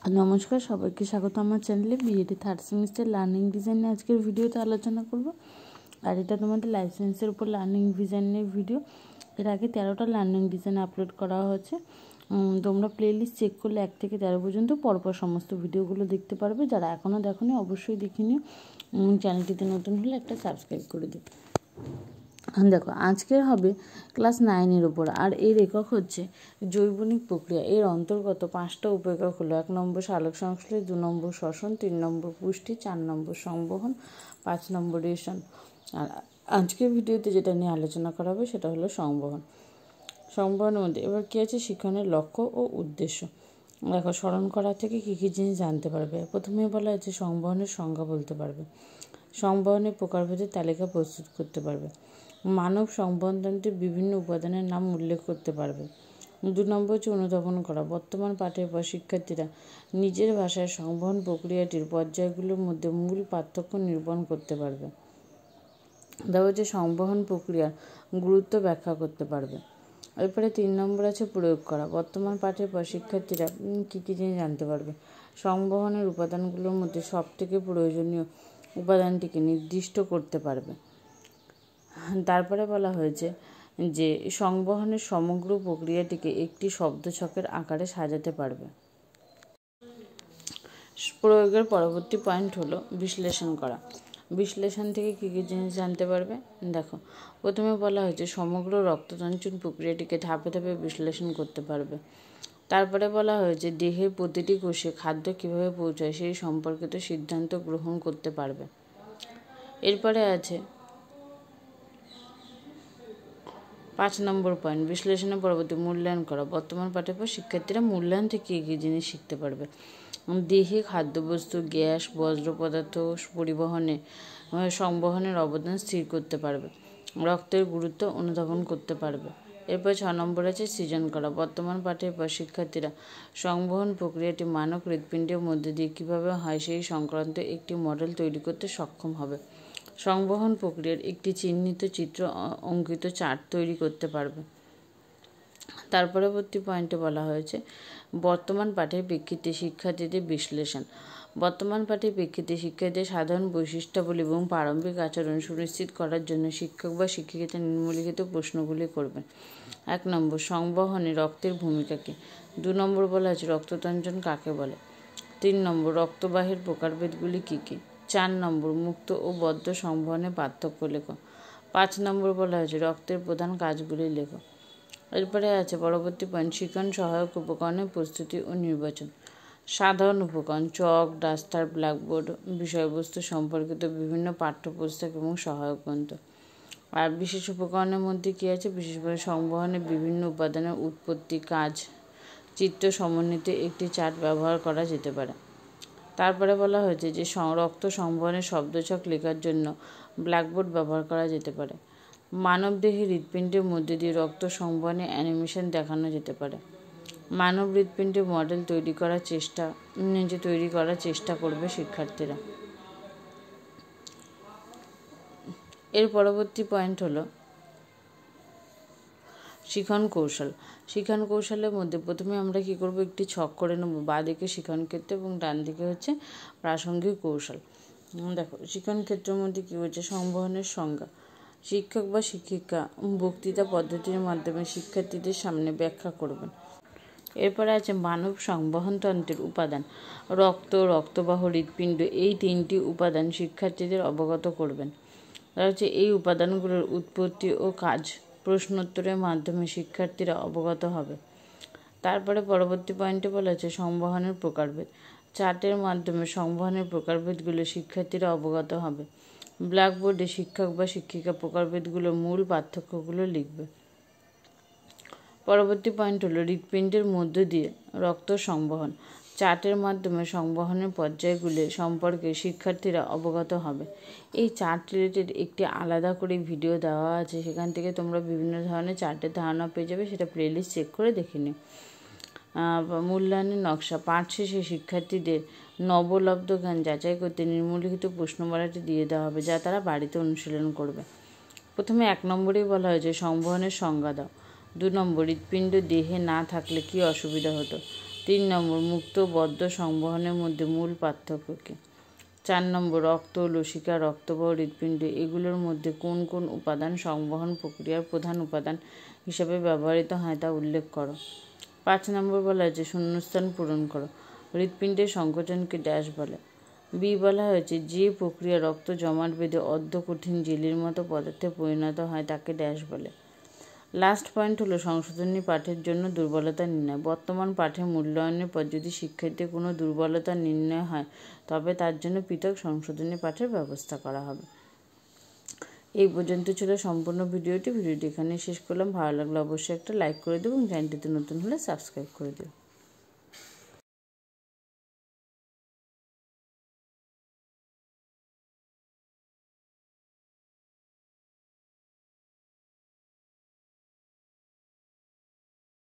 নমস্কার, সবাইকে স্বাগত আমার চ্যানেলে। বিএডি থার্ড সেমিস্টার লার্নিং ডিজাইনে আজকের ভিডিওতে আলোচনা করব। আর এটা তোমাদের লাইসেন্সের উপর লার্নিং ডিজাইনের ভিডিও। এর আগে 13টা লার্নিং ডিজাইন আপলোড করা হয়েছে। তোমরা প্লেলিস্ট চেক করলে 1 থেকে 13 পর্যন্ত পরপর সমস্ত ভিডিওগুলো দেখতে পারবে। যারা এখনও দেখোনি অবশ্যই দেখে নিও। চ্যানেলটিতে নতুন হলে একটা সাবস্ক্রাইব করে দিও। দেখো, আজকের হবে ক্লাস 9-এর ওপর। আর এর একক হচ্ছে জৈবনিক প্রক্রিয়া। এর অন্তর্গত 5টা উপএকক হলো: 1 নম্বর সালোক সংশ্লেষ, 2 নম্বর শ্বসন, 3 নম্বর পুষ্টি, 4 নম্বর সংবহন, 5 নম্বর রেশন। আর আজকের ভিডিওতে যেটা নিয়ে আলোচনা করা হবে সেটা হলো সংবহন। সংবহনের মধ্যে এবার কী আছে, শিক্ষণের লক্ষ্য ও উদ্দেশ্য। দেখো, স্মরণ করা থেকে কী কী জিনিস জানতে পারবে। প্রথমেই বলা হয়েছে সংবহনের সংজ্ঞা বলতে পারবে, সংবহনের প্রকারভেদের তালিকা প্রস্তুত করতে পারবে, মানব সংবহনতন্ত্রের বিভিন্ন উপাদানের নাম উল্লেখ করতে পারবে। 2 নম্বর হচ্ছে অনুধাবন করা। বর্তমান পাঠের পর শিক্ষার্থীরা নিজের ভাষায় সংবহন প্রক্রিয়াটির পর্যায়গুলোর মধ্যে মূল পার্থক্য নিরূপণ করতে পারবে। তারপর হচ্ছে সংবহন প্রক্রিয়ার গুরুত্ব ব্যাখ্যা করতে পারবে। এরপরে 3 নম্বর আছে প্রয়োগ করা। বর্তমান পাঠের পর শিক্ষার্থীরা কী কী জিনিস জানতে পারবে। সংবহনের উপাদানগুলোর মধ্যে সবথেকে প্রয়োজনীয় উপাদানটিকে নির্দিষ্ট করতে পারবে। তারপরে বলা হয়েছে যে সংবহনের সমগ্র প্রক্রিয়াটিকে একটি শব্দছকের আকারে সাজাতে পারবে। প্রয়োগের পরবর্তী পয়েন্ট হলো বিশ্লেষণ করা। বিশ্লেষণ থেকে কী কী জিনিস জানতে পারবে। দেখো, প্রথমে বলা হয়েছে সমগ্র রক্ততঞ্চন প্রক্রিয়াটিকে ধাপে ধাপে বিশ্লেষণ করতে পারবে। তারপরে বলা হয়েছে দেহের প্রতিটি কোষে খাদ্য কীভাবে পৌঁছায় সেই সম্পর্কিত সিদ্ধান্ত গ্রহণ করতে পারবে। এরপরে আছে 5 নম্বর পয়েন্ট, বিশ্লেষণের পরবর্তী মূল্যায়ন করা। বর্তমান পাঠের পর শিক্ষার্থীরা মূল্যায়ন থেকে কী কী জিনিস শিখতে পারবে। দেহে খাদ্যবস্তু, গ্যাস, বজ্র পদার্থ পরিবহনে সংবহনের অবদান স্থির করতে পারবে। রক্তের গুরুত্ব অনুধাবন করতে পারবে। এরপর 6 নম্বর আছে সৃজন করা। বর্তমান পাঠের পর শিক্ষার্থীরা সংবহন প্রক্রিয়াটি মানব হৃৎপিণ্ডের মধ্যে দিয়ে কীভাবে হয় সেই সংক্রান্ত একটি মডেল তৈরি করতে সক্ষম হবে। সংবহন প্রক্রিয়ার একটি চিহ্নিত চিত্র অঙ্কিত চার্ট তৈরি করতে পারবে। তার পরবর্তী পয়েন্টে বলা হয়েছে বর্তমান পাঠের প্রেক্ষিতে শিক্ষার্থীদের বিশ্লেষণ। বর্তমান পাঠের প্রেক্ষিতে শিক্ষার্থীদের সাধারণ বৈশিষ্ট্যাবলী এবং প্রারম্ভিক আচরণ সুনিশ্চিত করার জন্য শিক্ষক বা শিক্ষিকা নিম্নলিখিত প্রশ্নগুলি করবেন। 1 নম্বর সংবহনে রক্তের ভূমিকা কী। 2 নম্বর বলা হয়েছে রক্ততঞ্চন কাকে বলে। 3 নম্বর রক্তবাহের প্রকারভেদগুলি কী কী। 4 নম্বর মুক্ত ও বদ্ধ সংবহনের পার্থক্য লেখো। 5 নম্বর বলা হয়েছে রক্তের প্রধান কাজগুলি লেখো। এরপরে আছে পরবর্তী পয়েন্ট শিক্ষণ সহায়ক উপকরণের প্রস্তুতি ও নির্বাচন। সাধারণ উপকরণ চক, ডাস্টার, ব্ল্যাকবোর্ড, বিষয়বস্তু সম্পর্কিত বিভিন্ন পাঠ্যপুস্তক এবং সহায়ক গ্রন্থ। আর বিশেষ উপকরণের মধ্যে কী আছে, বিশেষভাবে সংবহনের বিভিন্ন উপাদানের উৎপত্তি, কাজ, চিত্র সমন্বিত একটি চার্ট ব্যবহার করা যেতে পারে। তারপরে বলা হয়েছে যে রক্ত সংবহনের শব্দছক লেখার জন্য ব্ল্যাকবোর্ড ব্যবহার করা যেতে পারে। মানবদেহের হৃৎপিণ্ডের মধ্যে দিয়ে রক্ত সংবহনে অ্যানিমেশন দেখানো যেতে পারে। মানব হৃৎপিণ্ডের মডেল তৈরি করার চেষ্টা করবে শিক্ষার্থীরা। এর পরবর্তী পয়েন্ট হলো শিখন কৌশল। শিখন কৌশলের মধ্যে প্রথমে আমরা কী করব, একটি ছক করে নেব। বাঁ দিকে শিখন ক্ষেত্র এবং ডান দিকে হচ্ছে প্রাসঙ্গিক কৌশল। দেখো, শিখন ক্ষেত্রের মধ্যে কী হচ্ছে, সংবহনের সংজ্ঞা। শিক্ষক বা শিক্ষিকা বক্তৃতা পদ্ধতির মাধ্যমে শিক্ষার্থীদের সামনে ব্যাখ্যা করবেন। এরপরে আছে মানব সংবহনতন্ত্রের উপাদান। রক্ত, রক্তবাহ, হৃৎপিণ্ড, এই 3টি উপাদান শিক্ষার্থীদের অবগত করবেন। তার হচ্ছে এই উপাদানগুলোর উৎপত্তি ও কাজ প্রশ্নোত্তরের মাধ্যমে শিক্ষার্থীরা অবগত হবে। তারপরে পরবর্তী পয়েন্টে বলা আছে সংবহনের প্রকারভেদ। চার্টের মাধ্যমে সংবহনের প্রকারভেদগুলো শিক্ষার্থীরা অবগত হবে। ব্ল্যাকবোর্ডে শিক্ষক বা শিক্ষিকা প্রকারভেদগুলোর মূল পার্থক্যগুলো লিখবে। পরবর্তী পয়েন্ট হলো হৃৎপিণ্ডের মধ্য দিয়ে রক্ত সংবহন। চার্টের মাধ্যমে সংবহনের পর্যায়গুলি সম্পর্কে শিক্ষার্থীরা অবগত হবে। এই চার্ট রিলেটেড একটি আলাদা করে ভিডিও দেওয়া আছে, সেখান থেকে তোমরা বিভিন্ন ধরনের চার্টের ধারণা পেয়ে যাবে, সেটা প্লেলিস্ট চেক করে দেখে নিও। মূল্যায়নের নকশা। পাঠ শেষে শিক্ষার্থীদের নবলব্ধ জ্ঞান যাচাই করতে নিম্নলিখিত প্রশ্নমালাটি দিয়ে দেওয়া হবে, যা তারা বাড়িতে অনুশীলন করবে। প্রথমে 1 নম্বরেই বলা হয়েছে সংবহনের সংজ্ঞা দাও। 2 নম্বর হৃৎপিণ্ড দেহে না থাকলে কী অসুবিধা হতো। 3 নম্বর, মুক্ত বদ্ধ সংবহনের মধ্যে মূল পার্থক্য কী? 4 নম্বর, রক্ত, লসিকা, রক্তবাহ, হৃৎপিণ্ড এগুলোর মধ্যে কোন কোন উপাদান সংবহন প্রক্রিয়ার প্রধান উপাদান হিসাবে ব্যবহৃত হয় তা উল্লেখ করো। 5 নম্বর বলা হয়েছে শূন্যস্থান পূরণ করো। হৃৎপিণ্ডের সংকোচনকে ড্যাশ বলে। বি বলা হয়েছে যে প্রক্রিয়া রক্ত জমাট বেঁধে অর্ধকঠিন জেলির মতো পদার্থে পরিণত হয় তাকে ড্যাশ বলে। লাস্ট পয়েন্ট হলো সংশোধনী পাঠের জন্য দুর্বলতা নির্ণয়। বর্তমান পাঠের মূল্যায়নের পর যদি শিক্ষার্থীর কোনো দুর্বলতা নির্ণয় হয় তবে তার জন্য পৃথক সংশোধনী পাঠের ব্যবস্থা করা হবে। এই পর্যন্ত ছিল সম্পূর্ণ ভিডিওটি এখানে শেষ করলাম। ভালো লাগলে অবশ্যই একটা লাইক করে দেবো এবং চ্যানেলটিতে নতুন হলে সাবস্ক্রাইব করে দেবো।